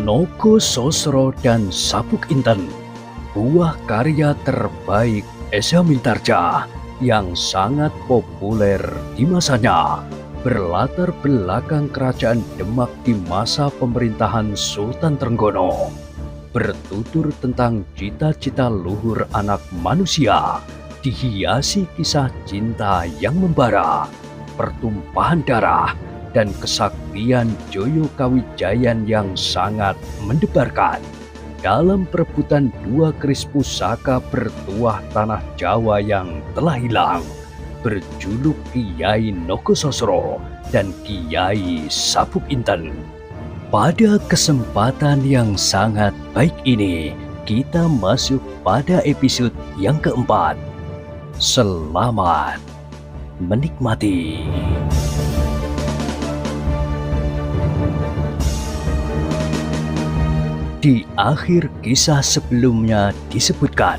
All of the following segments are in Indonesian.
Nogo Sosro dan Sabuk Inten, buah karya terbaik Esa Mintarja yang sangat populer di masanya, berlatar belakang kerajaan Demak di masa pemerintahan Sultan Trenggono, bertutur tentang cita-cita luhur anak manusia, dihiasi kisah cinta yang membara, pertumpahan darah, dan kesaktian Joyo Kawijayan yang sangat mendebarkan dalam perebutan dua keris pusaka bertuah tanah Jawa yang telah hilang, berjuluk Kiai Nogososro dan Kiai Sabuk Inten. Pada kesempatan yang sangat baik ini, kita masuk pada episode yang keempat. Selamat menikmati. Di akhir kisah sebelumnya disebutkan,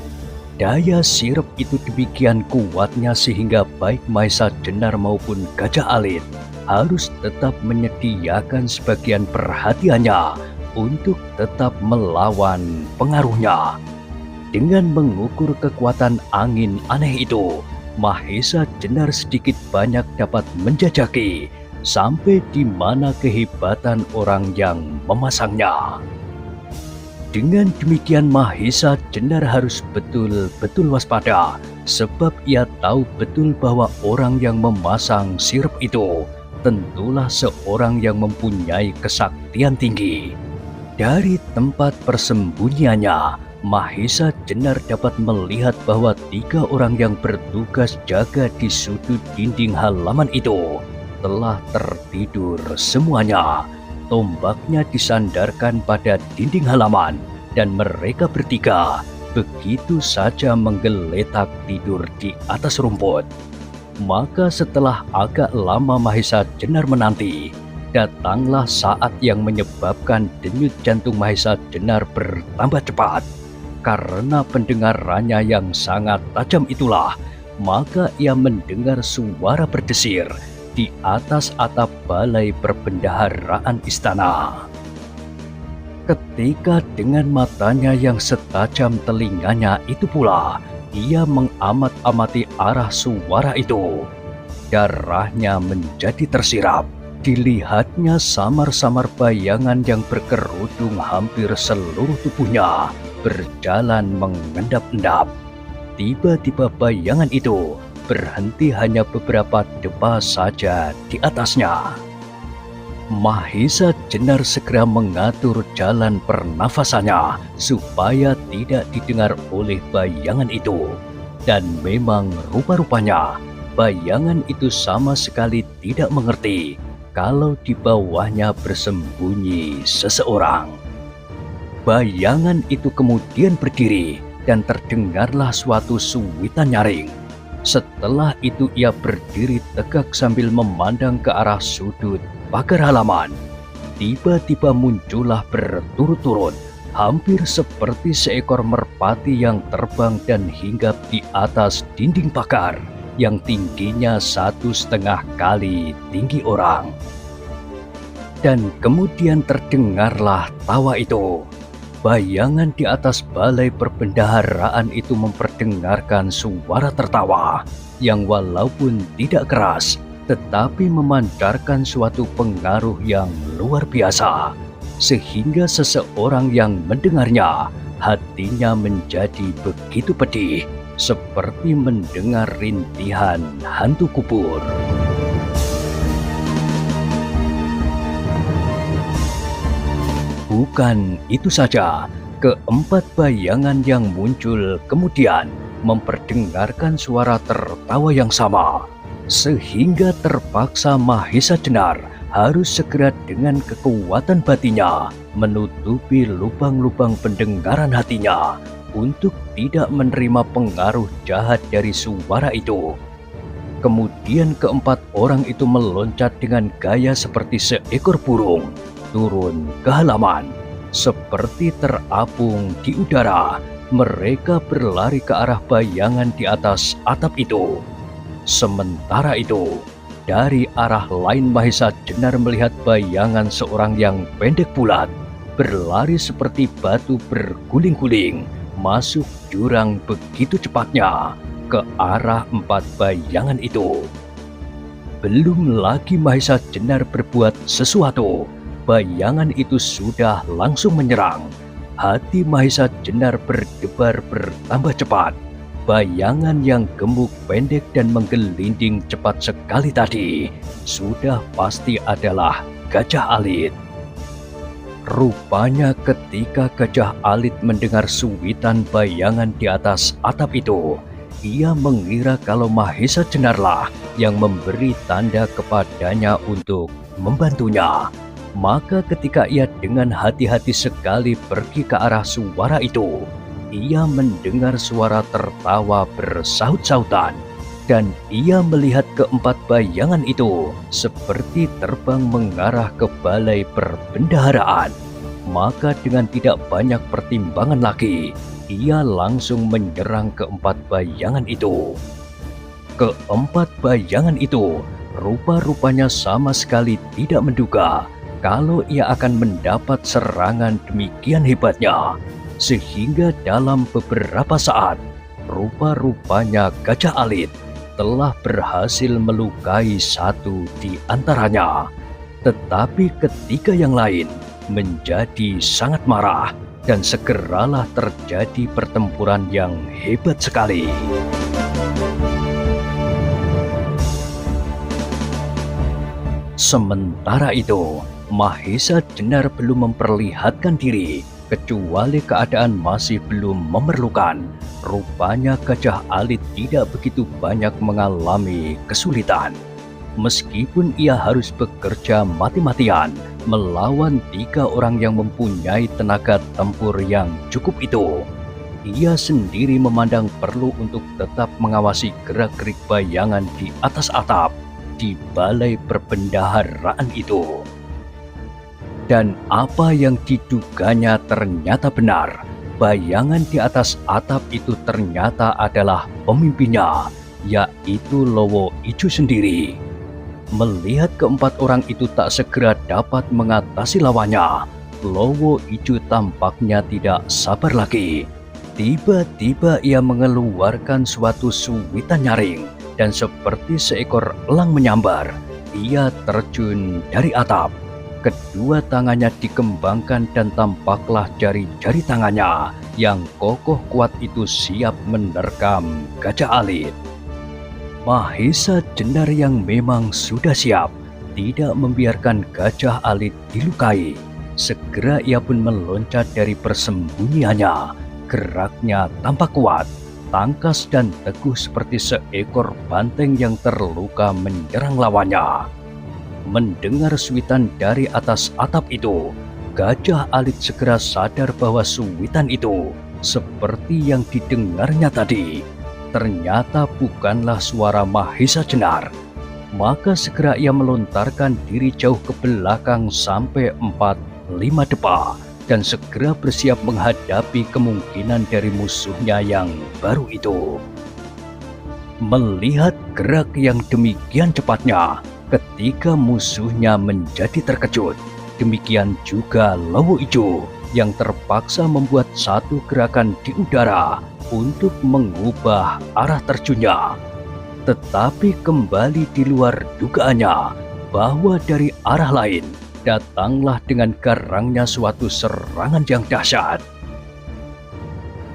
daya sirep itu demikian kuatnya sehingga baik Maesa Jenar maupun Gajah Alit harus tetap menyediakan sebagian perhatiannya untuk tetap melawan pengaruhnya. Dengan mengukur kekuatan angin aneh itu, Mahesa Jenar sedikit banyak dapat menjajaki sampai di mana kehebatan orang yang memasangnya. Dengan demikian Mahesa Jenar harus betul-betul waspada, sebab ia tahu betul bahwa orang yang memasang sirep itu tentulah seorang yang mempunyai kesaktian tinggi. Dari tempat persembunyiannya, Mahesa Jenar dapat melihat bahwa 3 orang yang bertugas jaga di sudut dinding halaman itu telah tertidur semuanya. Tombaknya disandarkan pada dinding halaman dan mereka bertiga begitu saja menggeletak tidur di atas rumput. Maka setelah agak lama Mahesa Jenar menanti, datanglah saat yang menyebabkan denyut jantung Mahesa Jenar bertambah cepat. Karena pendengarannya yang sangat tajam itulah, maka ia mendengar suara berdesir di atas atap balai perbendaharaan istana. Ketika dengan matanya yang setajam telinganya itu pula, ia mengamat-amati arah suara itu. Darahnya menjadi tersirat. Dilihatnya samar-samar bayangan yang berkerudung hampir seluruh tubuhnya berjalan mengendap-endap. Tiba-tiba bayangan itu berhenti hanya beberapa depa saja di atasnya. Mahesa Jenar segera mengatur jalan pernafasannya supaya tidak didengar oleh bayangan itu. Dan memang rupa-rupanya bayangan itu sama sekali tidak mengerti kalau di bawahnya bersembunyi seseorang. Bayangan itu kemudian berdiri dan terdengarlah suatu suwitan nyaring. Setelah itu ia berdiri tegak sambil memandang ke arah sudut pagar halaman. Tiba-tiba muncullah berturut-turut, hampir seperti seekor merpati yang terbang dan hinggap di atas dinding pagar yang tingginya 1,5 kali tinggi orang. Dan kemudian terdengarlah tawa itu. Bayangan di atas balai perbendaharaan itu memperdengarkan suara tertawa yang walaupun tidak keras tetapi memancarkan suatu pengaruh yang luar biasa, sehingga seseorang yang mendengarnya hatinya menjadi begitu pedih seperti mendengar rintihan hantu kubur. Bukan itu saja, keempat bayangan yang muncul kemudian memperdengarkan suara tertawa yang sama, sehingga terpaksa Mahesa Jenar harus segera dengan kekuatan batinnya menutupi lubang-lubang pendengaran hatinya untuk tidak menerima pengaruh jahat dari suara itu. Kemudian keempat orang itu meloncat dengan gaya seperti seekor burung turun ke halaman. Seperti terapung di udara, mereka berlari ke arah bayangan di atas atap itu. Sementara itu, dari arah lain Mahesa Jenar melihat bayangan seorang yang pendek bulat berlari seperti batu berguling-guling, masuk jurang begitu cepatnya ke arah 4 bayangan itu. Belum lagi Mahesa Jenar berbuat sesuatu, bayangan itu sudah langsung menyerang. Hati Mahesa Jenar berdebar bertambah cepat. Bayangan yang gemuk, pendek, dan menggelinding cepat sekali tadi sudah pasti adalah Gajah Alit. Rupanya ketika Gajah Alit mendengar suwitan bayangan di atas atap itu, ia mengira kalau Mahesa Jenarlah yang memberi tanda kepadanya untuk membantunya. Maka ketika ia dengan hati-hati sekali pergi ke arah suara itu, ia mendengar suara tertawa bersaut-sautan, dan ia melihat keempat bayangan itu seperti terbang mengarah ke balai perbendaharaan. Maka dengan tidak banyak pertimbangan lagi, ia langsung menyerang keempat bayangan itu. Keempat bayangan itu rupa-rupanya sama sekali tidak menduga kalau ia akan mendapat serangan demikian hebatnya, sehingga dalam beberapa saat rupa-rupanya Gajah Alit telah berhasil melukai satu di antaranya. Tetapi ketiga yang lain menjadi sangat marah, dan segeralah terjadi pertempuran yang hebat sekali. Sementara itu, Mahesa Jenar belum memperlihatkan diri, kecuali keadaan masih belum memerlukan. Rupanya Gajah Alit tidak begitu banyak mengalami kesulitan. Meskipun ia harus bekerja mati-matian melawan 3 orang yang mempunyai tenaga tempur yang cukup itu, ia sendiri memandang perlu untuk tetap mengawasi gerak-gerik bayangan di atas atap di balai perbendaharaan itu. Dan apa yang diduganya ternyata benar. Bayangan di atas atap itu ternyata adalah pemimpinnya, yaitu Lowo Ijo sendiri. Melihat keempat orang itu tak segera dapat mengatasi lawannya, Lowo Ijo tampaknya tidak sabar lagi. Tiba-tiba ia mengeluarkan suatu suwitan nyaring, dan seperti seekor elang menyambar, ia terjun dari atap. Kedua tangannya dikembangkan dan tampaklah jari-jari tangannya yang kokoh kuat itu siap menerkam Gajah Alit. Mahesa Jenar yang memang sudah siap tidak membiarkan Gajah Alit dilukai. Segera ia pun meloncat dari persembunyiannya. Geraknya tampak kuat, tangkas dan teguh seperti seekor banteng yang terluka menyerang lawannya. Mendengar suwitan dari atas atap itu, Gajah Alit segera sadar bahwa suwitan itu seperti yang didengarnya tadi ternyata bukanlah suara Mahesa Jenar. Maka segera ia melontarkan diri jauh ke belakang sampai 4-5 depa, dan segera bersiap menghadapi kemungkinan dari musuhnya yang baru itu. Melihat gerak yang demikian cepatnya, ketika musuhnya menjadi terkejut, demikian juga Lowo Ijo yang terpaksa membuat satu gerakan di udara untuk mengubah arah terjunnya. Tetapi kembali di luar dugaannya bahwa dari arah lain datanglah dengan garangnya suatu serangan yang dahsyat.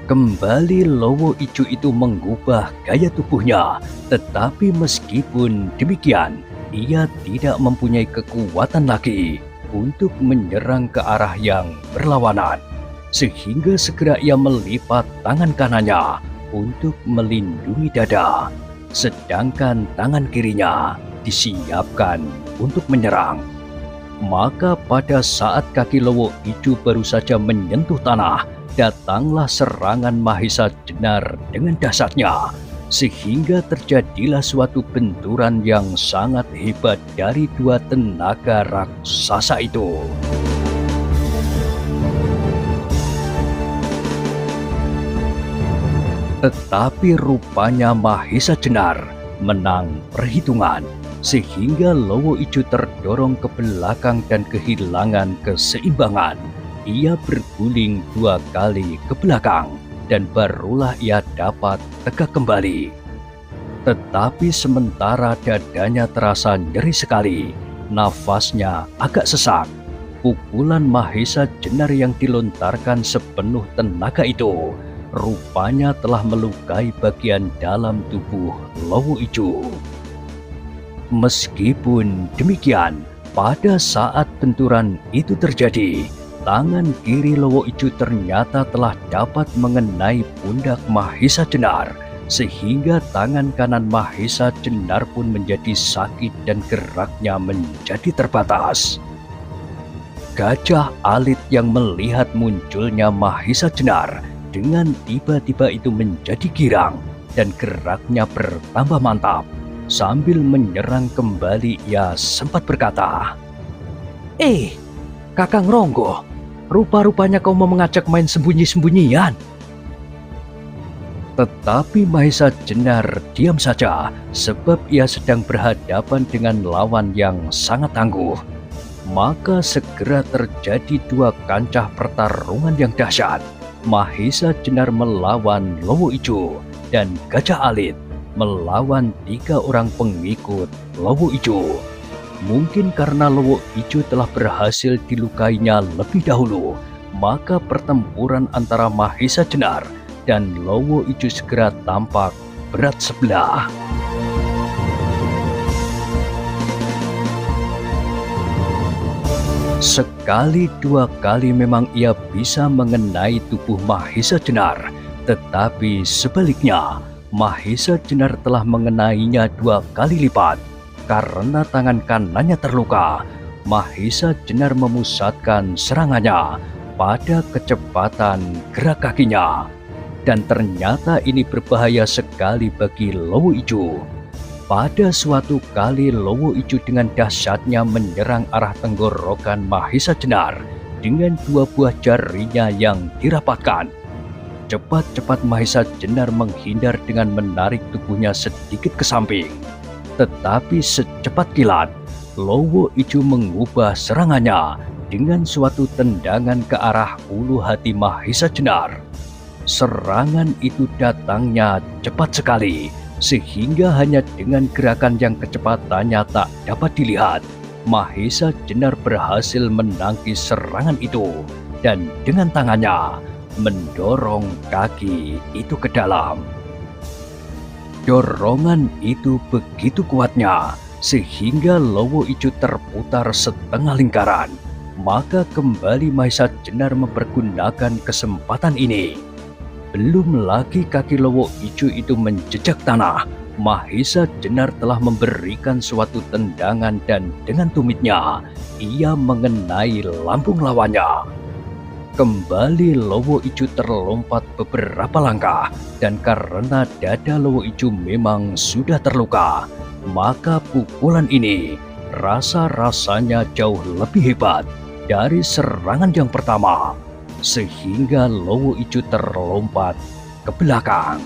Kembali Lowo Ijo itu mengubah gaya tubuhnya, tetapi meskipun demikian, ia tidak mempunyai kekuatan lagi untuk menyerang ke arah yang berlawanan. Sehingga segera ia melipat tangan kanannya untuk melindungi dada, sedangkan tangan kirinya disiapkan untuk menyerang. Maka pada saat kaki Lowo Ijo baru saja menyentuh tanah, datanglah serangan Mahesa Jenar dengan dahsyatnya, sehingga terjadilah suatu benturan yang sangat hebat dari dua tenaga raksasa itu. Tetapi rupanya Mahesa Jenar menang perhitungan, sehingga Lowo Ijo terdorong ke belakang dan kehilangan keseimbangan. ia berguling 2 kali ke belakang dan barulah ia dapat tegak kembali. Tetapi sementara dadanya terasa nyeri sekali, nafasnya agak sesak. Pukulan Mahesa Jenar yang dilontarkan sepenuh tenaga itu rupanya telah melukai bagian dalam tubuh Lowo Ijo. Meskipun demikian, pada saat benturan itu terjadi, tangan kiri Lowo Ijo ternyata telah dapat mengenai pundak Mahesa Jenar, sehingga tangan kanan Mahesa Jenar pun menjadi sakit dan geraknya menjadi terbatas. Gajah Alit yang melihat munculnya Mahesa Jenar dengan tiba-tiba itu menjadi girang dan geraknya bertambah mantap. Sambil menyerang kembali, ia sempat berkata, Kakang Ronggo, rupa-rupanya kau mau mengajak main sembunyi-sembunyian." Tetapi Mahesa Jenar diam saja, sebab ia sedang berhadapan dengan lawan yang sangat tangguh. Maka segera terjadi 2 kancah pertarungan yang dahsyat. Mahesa Jenar melawan Lowo Ijo dan Gajah Alit melawan 3 orang pengikut Lowo Ijo. Mungkin karena Lowo Ijo telah berhasil dilukainya lebih dahulu, maka pertempuran antara Mahesa Jenar dan Lowo Ijo segera tampak berat sebelah. Sekali 2 kali memang ia bisa mengenai tubuh Mahesa Jenar, tetapi sebaliknya Mahesa Jenar telah mengenainya 2 kali lipat. Karena tangan kanannya terluka, Mahesa Jenar memusatkan serangannya pada kecepatan gerak kakinya. Dan ternyata ini berbahaya sekali bagi Lowo Ijo. Pada suatu kali Lowo Ijo dengan dahsyatnya menyerang arah tenggorokan Mahesa Jenar dengan 2 buah jarinya yang dirapatkan. Cepat-cepat Mahesa Jenar menghindar dengan menarik tubuhnya sedikit ke samping. Tetapi secepat kilat, Lowo Ijo mengubah serangannya dengan suatu tendangan ke arah ulu hati Mahesa Jenar. Serangan itu datangnya cepat sekali, sehingga hanya dengan gerakan yang kecepatannya tak dapat dilihat, Mahesa Jenar berhasil menangkis serangan itu dan dengan tangannya mendorong kaki itu ke dalam. Dorongan itu begitu kuatnya sehingga Lowo Ijo terputar setengah lingkaran. Maka kembali Mahesa Jenar mempergunakan kesempatan ini. Belum lagi kaki Lowo Ijo itu menjejak tanah, Mahesa Jenar telah memberikan suatu tendangan dan dengan tumitnya ia mengenai lambung lawannya. Kembali Lowo Ijo terlompat beberapa langkah, dan karena dada Lowo Ijo memang sudah terluka, maka pukulan ini rasa-rasanya jauh lebih hebat dari serangan yang pertama, sehingga Lowo Ijo terlompat ke belakang.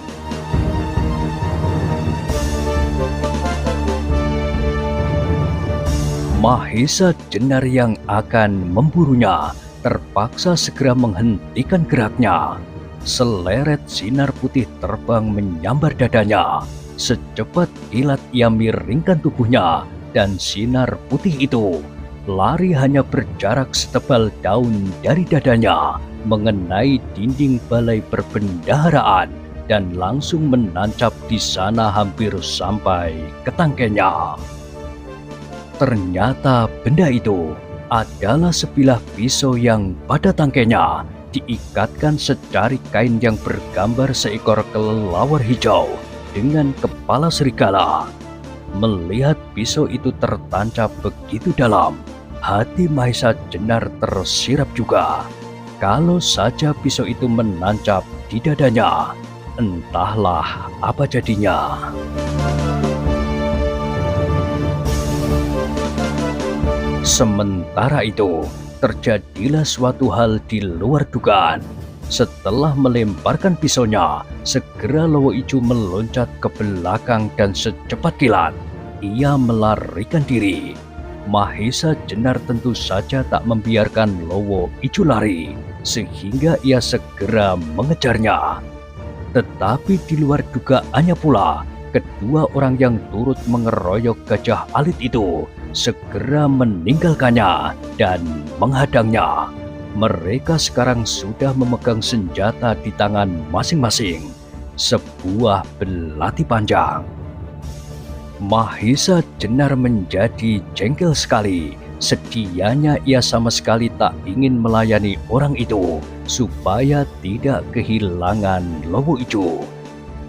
Mahesa Jenar yang akan memburunya terpaksa segera menghentikan geraknya. Seleret sinar putih terbang menyambar dadanya. Secepat kilat ia miringkan tubuhnya, dan sinar putih itu lari hanya berjarak setebal daun dari dadanya, mengenai dinding balai perbendaharaan dan langsung menancap di sana hampir sampai ke tangkainya. Ternyata benda itu adalah sebilah pisau yang pada tangkainya diikatkan secari kain yang bergambar seekor kelelawar hijau dengan kepala serigala. Melihat pisau itu tertancap begitu dalam, hati Mahesa Jenar tersirap juga. Kalau saja pisau itu menancap di dadanya, entahlah apa jadinya. Sementara itu, terjadilah suatu hal di luar dugaan. Setelah melemparkan pisaunya, segera Lowo Ijo meloncat ke belakang dan secepat kilat ia melarikan diri. Mahesa Jenar tentu saja tak membiarkan Lowo Ijo lari, sehingga ia segera mengejarnya. Tetapi di luar dugaannya pula, kedua orang yang turut mengeroyok Gajah Alit itu segera meninggalkannya dan menghadangnya. Mereka sekarang sudah memegang senjata di tangan masing-masing, sebuah belati panjang. Mahesa Jenar menjadi jengkel sekali. Sedianya ia sama sekali tak ingin melayani orang itu supaya tidak kehilangan Lowo Ijo.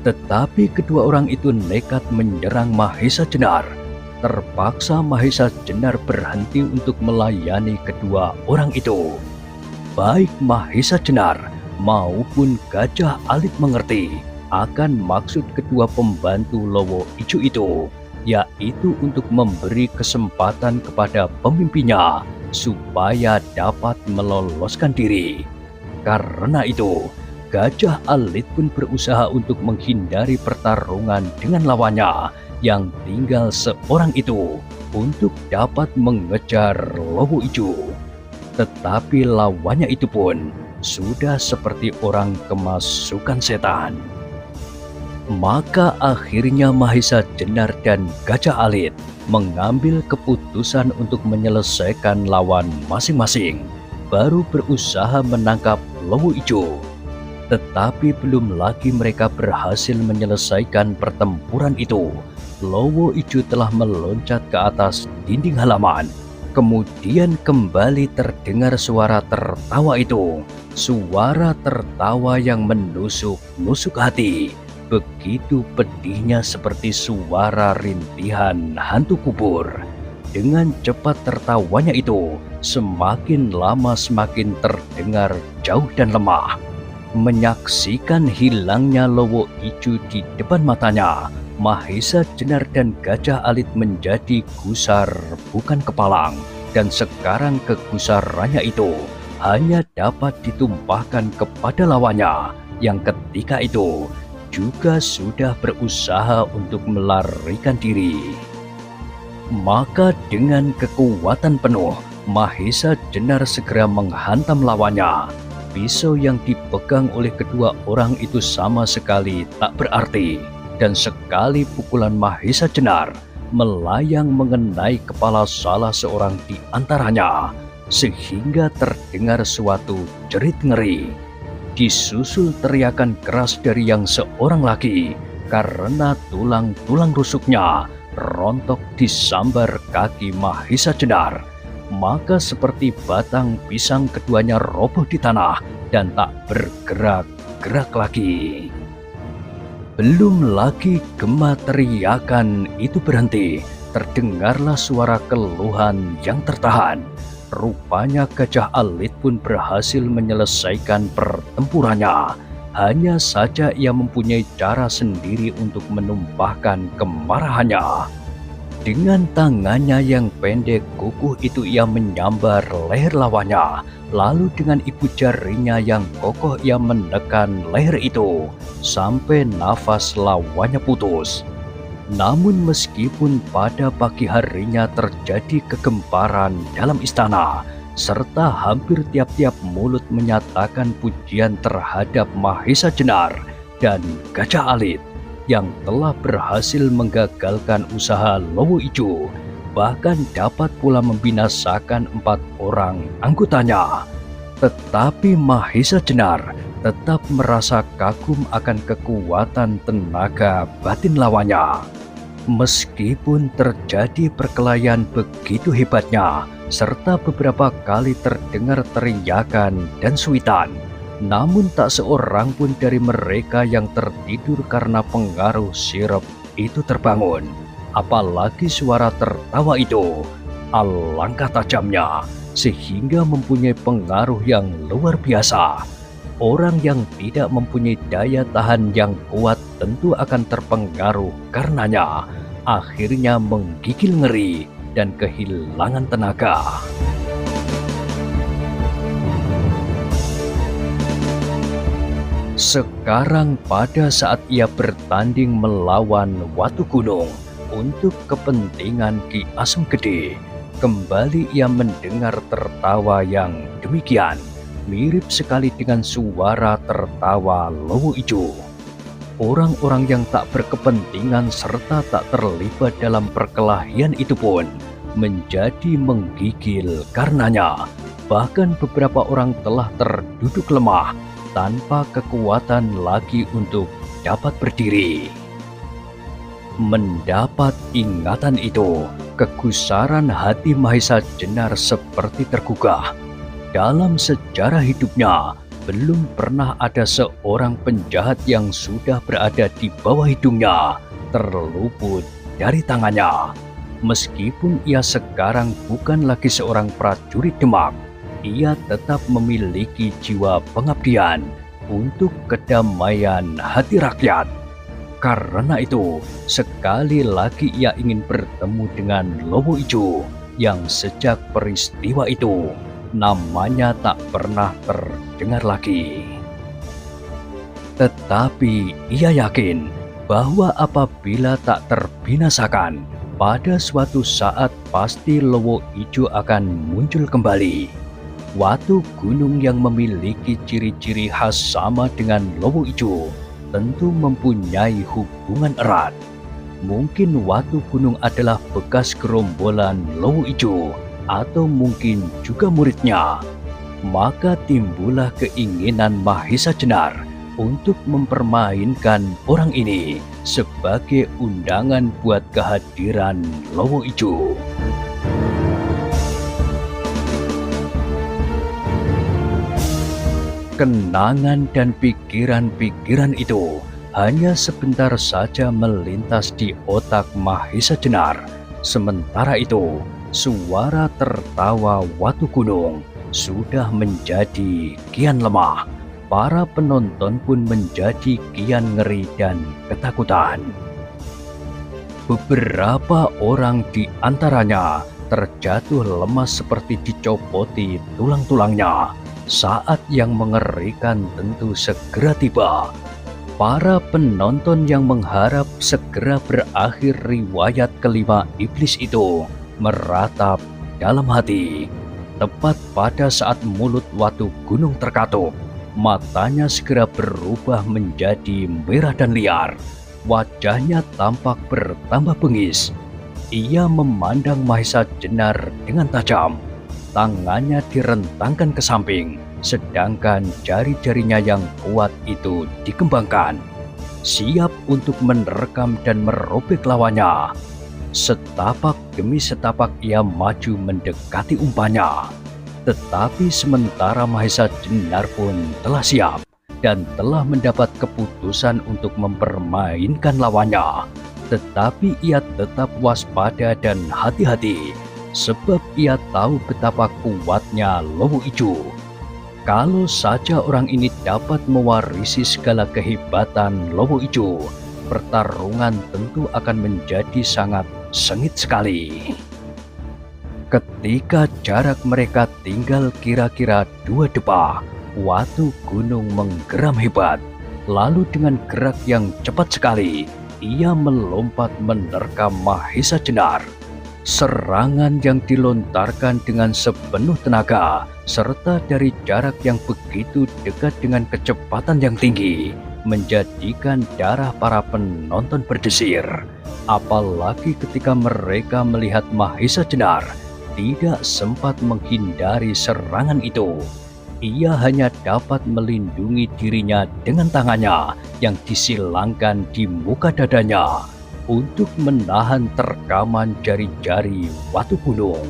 Tetapi kedua orang itu nekat menyerang Mahesa Jenar. Terpaksa Mahesa Jenar berhenti untuk melayani kedua orang itu. Baik Mahesa Jenar maupun Gajah Alit mengerti akan maksud kedua pembantu Lowo Ijo itu, yaitu untuk memberi kesempatan kepada pemimpinnya supaya dapat meloloskan diri. Karena itu, Gajah Alit pun berusaha untuk menghindari pertarungan dengan lawannya yang tinggal seorang itu untuk dapat mengejar Lowo Ijo. Tetapi lawannya itu pun sudah seperti orang kemasukan setan. Maka akhirnya Mahesa Jenar dan Gajah Alit mengambil keputusan untuk menyelesaikan lawan masing-masing, baru berusaha menangkap Lowo Ijo. Tetapi belum lagi mereka berhasil menyelesaikan pertempuran itu, Lowo Ijo telah meloncat ke atas dinding halaman. Kemudian kembali terdengar suara tertawa itu, suara tertawa yang menusuk-nusuk hati. Begitu pedihnya seperti suara rintihan hantu kubur. Dengan cepat tertawanya itu semakin lama semakin terdengar jauh dan lemah. Menyaksikan hilangnya Lowo Ijo di depan matanya, Mahesa Jenar dan Gajah Alit menjadi gusar bukan kepalang. Dan sekarang kegusarannya itu hanya dapat ditumpahkan kepada lawannya yang ketika itu juga sudah berusaha untuk melarikan diri. Maka dengan kekuatan penuh, Mahesa Jenar segera menghantam lawannya. Pisau yang dipegang oleh kedua orang itu sama sekali tak berarti, dan sekali pukulan Mahesa Jenar melayang mengenai kepala salah seorang di antaranya, sehingga terdengar suatu jerit ngeri. Disusul teriakan keras dari yang seorang lagi karena tulang-tulang rusuknya rontok disambar kaki Mahesa Jenar. Maka seperti batang pisang keduanya roboh di tanah dan tak bergerak-gerak lagi. Belum lagi gema teriakan itu berhenti, terdengarlah suara keluhan yang tertahan. Rupanya Gajah Alit pun berhasil menyelesaikan pertempurannya. Hanya saja ia mempunyai cara sendiri untuk menumpahkan kemarahannya. Dengan tangannya yang pendek kukuh itu ia menyambar leher lawannya. Lalu dengan ibu jarinya yang kokoh ia menekan leher itu sampai nafas lawannya putus. Namun meskipun pada pagi harinya terjadi kegemparan dalam istana, serta hampir tiap-tiap mulut menyatakan pujian terhadap Mahesa Jenar dan Gajah Alit yang telah berhasil menggagalkan usaha Lowo Ijo, bahkan dapat pula membinasakan 4 orang anggotanya. Tetapi Mahesa Jenar tetap merasa kagum akan kekuatan tenaga batin lawannya. Meskipun terjadi perkelahian begitu hebatnya, serta beberapa kali terdengar teriakan dan suitan, namun tak seorang pun dari mereka yang tertidur karena pengaruh sirup itu terbangun. Apalagi suara tertawa itu, alangkah tajamnya, sehingga mempunyai pengaruh yang luar biasa. Orang yang tidak mempunyai daya tahan yang kuat tentu akan terpengaruh karenanya, akhirnya menggigil ngeri dan kehilangan tenaga. Sekarang pada saat ia bertanding melawan Watu Gunung untuk kepentingan Ki Asem Gede, Kembali ia mendengar tertawa yang demikian, mirip sekali dengan suara tertawa Lowo Ijo. Orang-orang yang tak berkepentingan serta tak terlibat dalam perkelahian itu pun menjadi menggigil karenanya. Bahkan beberapa orang telah terduduk lemah tanpa kekuatan lagi untuk dapat berdiri. Mendapat ingatan itu, kegusaran hati Mahesa Jenar seperti tergugah. Dalam sejarah hidupnya, belum pernah ada seorang penjahat yang sudah berada di bawah hidungnya terluput dari tangannya. Meskipun ia sekarang bukan lagi seorang prajurit Demak, ia tetap memiliki jiwa pengabdian untuk kedamaian hati rakyat. Karena itu, sekali lagi ia ingin bertemu dengan Lowo Ijo yang sejak peristiwa itu namanya tak pernah terdengar lagi. Tetapi ia yakin bahwa apabila tak terbinasakan, pada suatu saat pasti Lowo Ijo akan muncul kembali. Watu gunung yang memiliki ciri-ciri khas sama dengan Lowo Ijo tentu mempunyai hubungan erat. Mungkin Watu Gunung adalah bekas gerombolan Lowo Ijo, atau mungkin juga muridnya. Maka timbullah keinginan Mahesa Jenar untuk mempermainkan orang ini sebagai undangan buat kehadiran Lowo Ijo. Kenangan dan pikiran-pikiran itu hanya sebentar saja melintas di otak Mahesa Jenar. Sementara itu, suara tertawa Watu Gunung sudah menjadi kian lemah. Para penonton pun menjadi kian ngeri dan ketakutan. Beberapa orang di antaranya terjatuh lemas seperti dicopoti tulang-tulangnya. Saat yang mengerikan tentu segera tiba. Para penonton yang mengharap segera berakhir riwayat kelima iblis itu meratap dalam hati. Tepat pada saat mulut Watu Gunung terkatup, matanya segera berubah menjadi merah dan liar. Wajahnya tampak bertambah bengis. Ia memandang Mahesa Jenar dengan tajam. Tangannya direntangkan ke samping, sedangkan jari-jarinya yang kuat itu dikembangkan, siap untuk menerkam dan merobek lawannya. Setapak demi setapak ia maju mendekati umpannya. Tetapi sementara Mahesa Jenar pun telah siap dan telah mendapat keputusan untuk mempermainkan lawannya. Tetapi ia tetap waspada dan hati-hati, sebab ia tahu betapa kuatnya Lowo Ijo. Kalau saja orang ini dapat mewarisi segala kehebatan Lowo Ijo, pertarungan tentu akan menjadi sangat sengit sekali. Ketika jarak mereka tinggal kira-kira 2 depa, Watu Gunung menggeram hebat. Lalu dengan gerak yang cepat sekali, ia melompat menerkam Mahesa Jenar. Serangan yang dilontarkan dengan sepenuh tenaga serta dari jarak yang begitu dekat dengan kecepatan yang tinggi menjadikan darah para penonton berdesir. Apalagi ketika mereka melihat Mahesa Jenar tidak sempat menghindari serangan itu. Ia hanya dapat melindungi dirinya dengan tangannya yang disilangkan di muka dadanya untuk menahan terkaman jari-jari Watu Gunung.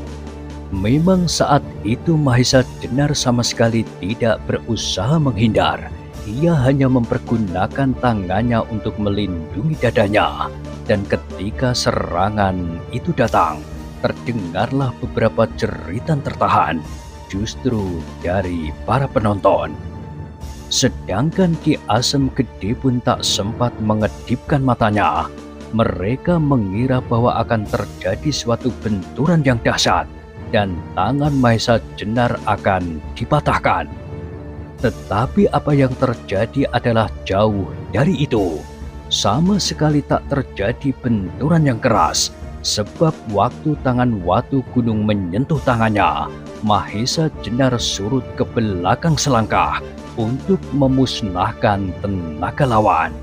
Memang saat itu Mahesa Jenar sama sekali tidak berusaha menghindar. Ia hanya mempergunakan tangannya untuk melindungi dadanya. Dan ketika serangan itu datang, terdengarlah beberapa jeritan tertahan justru dari para penonton. Sedangkan Ki Asem Gede pun tak sempat mengedipkan matanya. Mereka mengira bahwa akan terjadi suatu benturan yang dahsyat dan tangan Mahesa Jenar akan dipatahkan. Tetapi apa yang terjadi adalah jauh dari itu. Sama sekali tak terjadi benturan yang keras. Sebab waktu tangan Watu Gunung menyentuh tangannya, Mahesa Jenar surut ke belakang selangkah untuk memusnahkan tenaga lawan.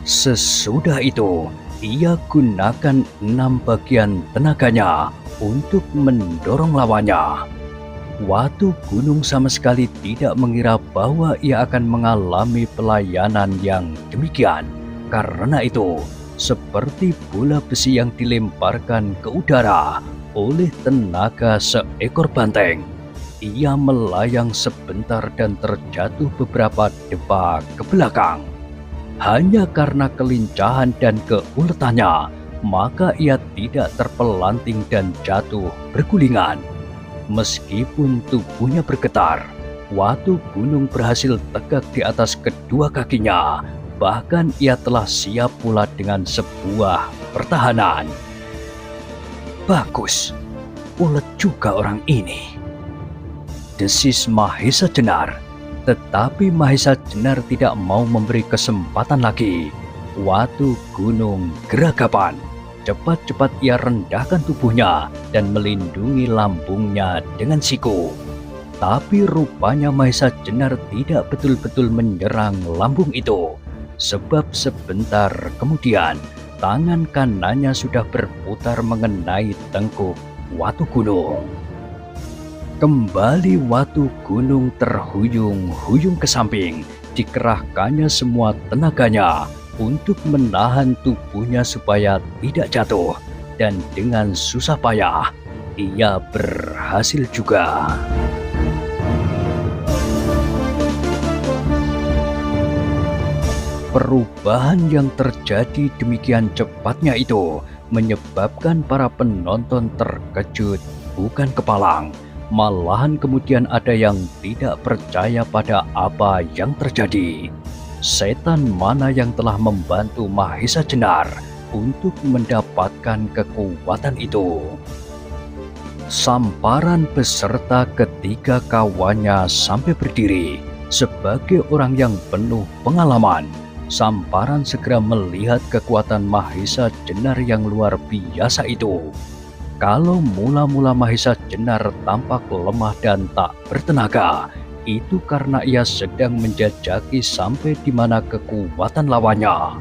Sesudah itu, ia gunakan 6 bagian tenaganya untuk mendorong lawannya. Watu Gunung sama sekali tidak mengira bahwa ia akan mengalami pelayanan yang demikian. Karena itu, seperti bola besi yang dilemparkan ke udara oleh tenaga seekor banteng, ia melayang sebentar dan terjatuh beberapa depa ke belakang. Hanya karena kelincahan dan keuletannya, maka ia tidak terpelanting dan jatuh bergulingan. Meskipun tubuhnya bergetar, Watu Gunung berhasil tegak di atas kedua kakinya. Bahkan ia telah siap pula dengan sebuah pertahanan. Bagus, ulet juga orang ini, desis Mahesa Jenar. Tetapi Mahesa Jenar tidak mau memberi kesempatan lagi. Watu Gunung geragapan. Cepat-cepat ia rendahkan tubuhnya dan melindungi lambungnya dengan siku. Tapi rupanya Mahesa Jenar tidak betul-betul menyerang lambung itu. Sebab sebentar kemudian tangan kanannya sudah berputar mengenai tengkuk Watu Gunung. Kembali Watu Gunung terhuyung-huyung ke samping, dikerahkannya semua tenaganya untuk menahan tubuhnya supaya tidak jatuh, dan dengan susah payah ia berhasil juga. Perubahan yang terjadi demikian cepatnya itu menyebabkan para penonton terkejut bukan kepalang. Malahan kemudian ada yang tidak percaya pada apa yang terjadi. Setan mana yang telah membantu Mahesa Jenar untuk mendapatkan kekuatan itu? Samparan beserta ketiga kawannya sampai berdiri. Sebagai orang yang penuh pengalaman, Samparan segera melihat kekuatan Mahesa Jenar yang luar biasa itu. Kalau mula-mula Mahesa Jenar tampak lemah dan tak bertenaga, itu karena ia sedang menjajaki sampai di mana kekuatan lawannya.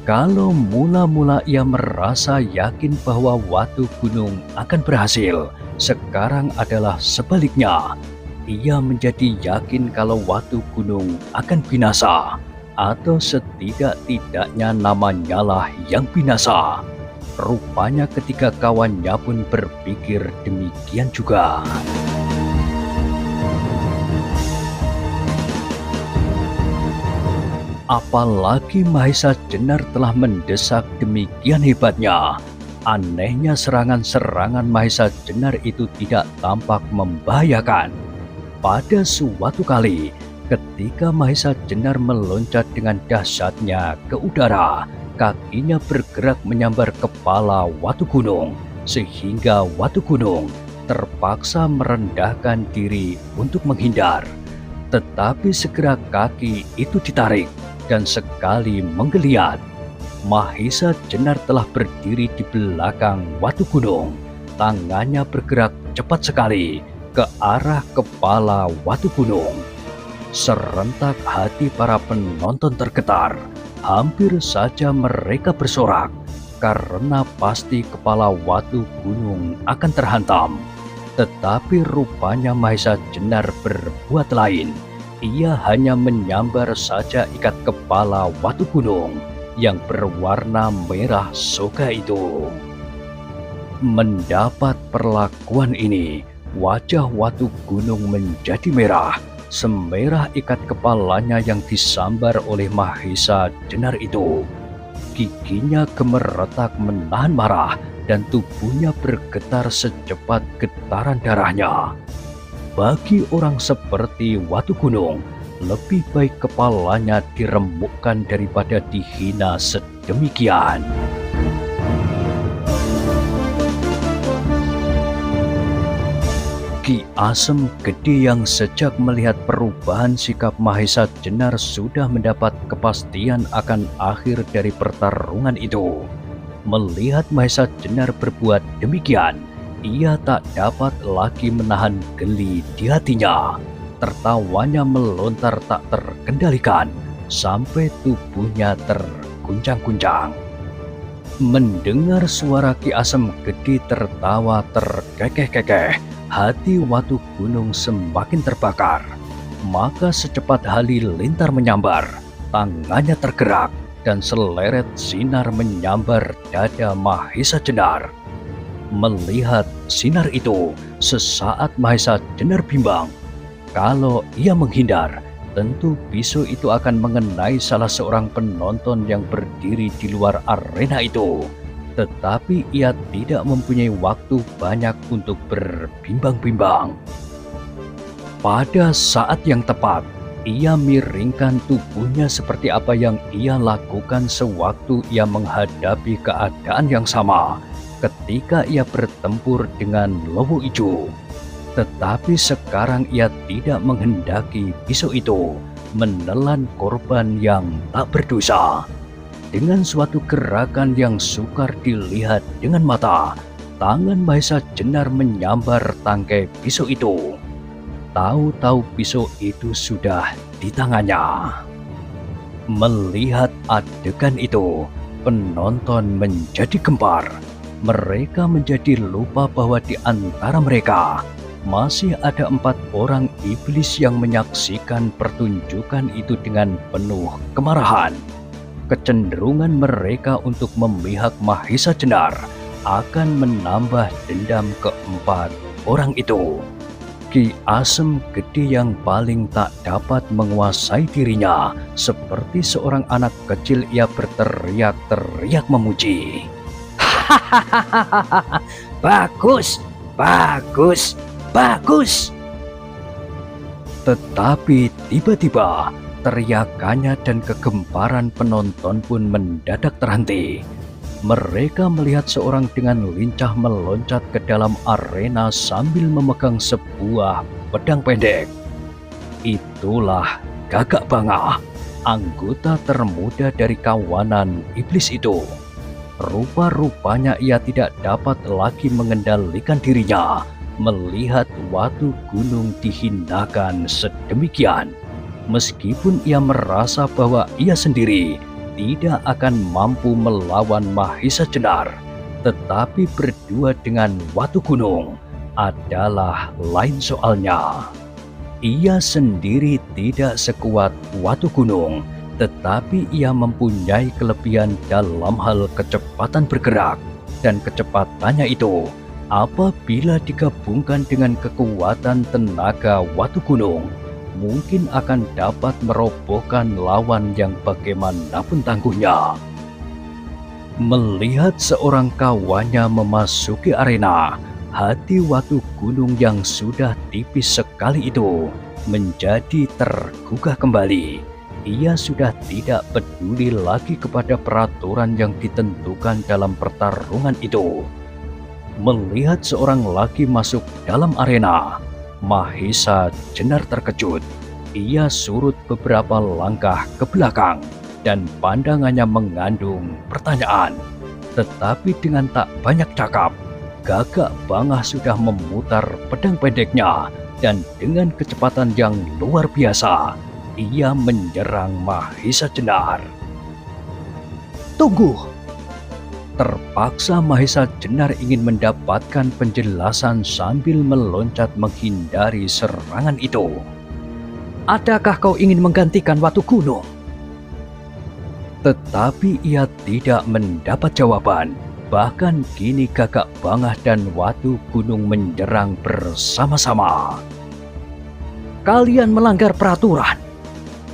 Kalau mula-mula ia merasa yakin bahwa Watu Gunung akan berhasil, sekarang adalah sebaliknya. Ia menjadi yakin kalau Watu Gunung akan binasa, atau setidak-tidaknya namanya lah yang binasa. Rupanya ketiga kawannya pun berpikir demikian juga. Apalagi Mahesa Jenar telah mendesak demikian hebatnya. Anehnya serangan-serangan Mahesa Jenar itu tidak tampak membahayakan. Pada suatu kali, ketika Mahesa Jenar meloncat dengan dahsyatnya ke udara, kakinya bergerak menyambar kepala Watu Gunung, sehingga Watu Gunung terpaksa merendahkan diri untuk menghindar. Tetapi segera kaki itu ditarik, dan sekali menggeliat, Mahesa Jenar telah berdiri di belakang Watu Gunung. Tangannya bergerak cepat sekali ke arah kepala Watu Gunung. Serentak hati para penonton tergetar. Hampir saja mereka bersorak, karena pasti kepala Watu Gunung akan terhantam. Tetapi rupanya Mahesa Jenar berbuat lain. Ia hanya menyambar saja ikat kepala Watu Gunung yang berwarna merah soga itu. Mendapat perlakuan ini, wajah Watu Gunung menjadi merah. Semerah ikat kepalanya yang disambar oleh Mahesa Jenar itu. Giginya gemeretak menahan marah dan tubuhnya bergetar secepat getaran darahnya. Bagi orang seperti Watu Gunung, lebih baik kepalanya diremukkan daripada dihina sedemikian. Ki Asem Gede yang sejak melihat perubahan sikap Mahesa Jenar sudah mendapat kepastian akan akhir dari pertarungan itu. Melihat Mahesa Jenar berbuat demikian, ia tak dapat lagi menahan geli di hatinya. Tertawanya melontar tak terkendalikan sampai tubuhnya terguncang-guncang. Mendengar suara Ki Asem Gede tertawa terkekeh-kekeh, hati Watu Gunung semakin terbakar. Maka secepat halilintar menyambar, tangannya tergerak, dan seleret sinar menyambar dada Mahesa Jenar. Melihat sinar itu, sesaat Mahesa Jenar bimbang. Kalau ia menghindar, tentu pisau itu akan mengenai salah seorang penonton yang berdiri di luar arena itu. Tetapi ia tidak mempunyai waktu banyak untuk berbimbang-bimbang. Pada saat yang tepat, ia miringkan tubuhnya seperti apa yang ia lakukan sewaktu ia menghadapi keadaan yang sama ketika ia bertempur dengan Lowo Ijo. Tetapi sekarang ia tidak menghendaki pisau itu menelan korban yang tak berdosa. Dengan suatu gerakan yang sukar dilihat dengan mata, tangan Mahesa Jenar menyambar tangkai pisau itu. Tahu-tahu pisau itu sudah di tangannya. Melihat adegan itu, penonton menjadi gempar. Mereka menjadi lupa bahwa di antara mereka masih ada 4 orang iblis yang menyaksikan pertunjukan itu dengan penuh kemarahan. Kecenderungan mereka untuk memihak Mahesa Jenar akan menambah dendam ke-4 orang itu. Ki Asem Gede yang paling tak dapat menguasai dirinya, seperti seorang anak kecil ia berteriak-teriak memuji. Hahaha, bagus, bagus, bagus. Tetapi tiba-tiba teriakannya dan kegemparan penonton pun mendadak terhenti. Mereka melihat seorang dengan lincah meloncat ke dalam arena sambil memegang sebuah pedang pendek. Itulah Gagak Bangah, anggota termuda dari kawanan iblis itu. Rupa-rupanya ia tidak dapat lagi mengendalikan dirinya melihat Watu Gunung dihinakan sedemikian. Meskipun ia merasa bahwa ia sendiri tidak akan mampu melawan Mahesa Jenar, tetapi berdua dengan Watu Gunung adalah lain soalnya. Ia sendiri tidak sekuat Watu Gunung, tetapi ia mempunyai kelebihan dalam hal kecepatan bergerak, dan kecepatannya itu apabila digabungkan dengan kekuatan tenaga Watu Gunung, mungkin akan dapat merobohkan lawan yang bagaimanapun tangguhnya. Melihat seorang kawannya memasuki arena, hati Watu Gunung yang sudah tipis sekali itu menjadi tergugah kembali. Ia sudah tidak peduli lagi kepada peraturan yang ditentukan dalam pertarungan itu. Melihat seorang laki masuk dalam arena, Mahesa Jenar terkejut. Ia surut beberapa langkah ke belakang dan pandangannya mengandung pertanyaan. Tetapi dengan tak banyak cakap, Gagak Bangah sudah memutar pedang pendeknya dan dengan kecepatan yang luar biasa, ia menyerang Mahesa Jenar. Tunggu! Terpaksa Mahesa Jenar ingin mendapatkan penjelasan sambil meloncat menghindari serangan itu. Adakah kau ingin menggantikan Watu Gunung? Tetapi ia tidak mendapat jawaban. Bahkan kini Gagak Bangah dan Watu Gunung menyerang bersama-sama. Kalian melanggar peraturan,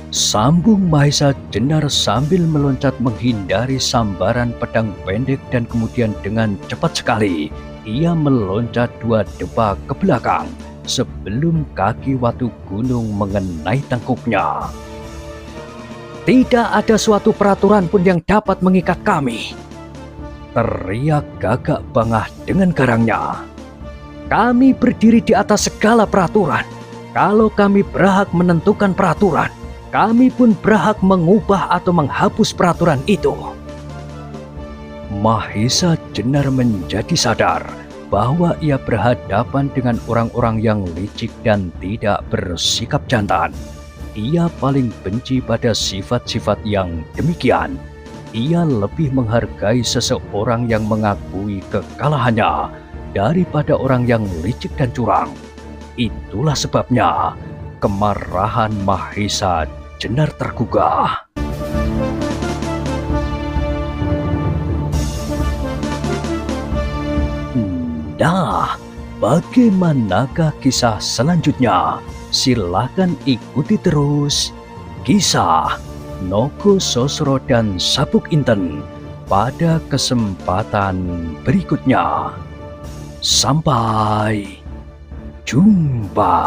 sambung Mahesa Jenar sambil meloncat menghindari sambaran pedang pendek, dan kemudian dengan cepat sekali ia meloncat 2 depa ke belakang sebelum kaki Watu Gunung mengenai tengkuknya. Tidak ada suatu peraturan pun yang dapat mengikat kami, teriak Gagak Bangah dengan garangnya. Kami berdiri di atas segala peraturan. Kalau kami berhak menentukan peraturan, kami pun berhak mengubah atau menghapus peraturan itu. Mahesa Jenar menjadi sadar bahwa ia berhadapan dengan orang-orang yang licik dan tidak bersikap jantan. Ia paling benci pada sifat-sifat yang demikian. Ia lebih menghargai seseorang yang mengakui kekalahannya daripada orang yang licik dan curang. Itulah sebabnya kemarahan Mahesa Jenar tergugah. Nah, bagaimanakah kisah selanjutnya? Silakan ikuti terus kisah Nogo-Sosro dan Sabuk Inten pada kesempatan berikutnya. Sampai jumpa.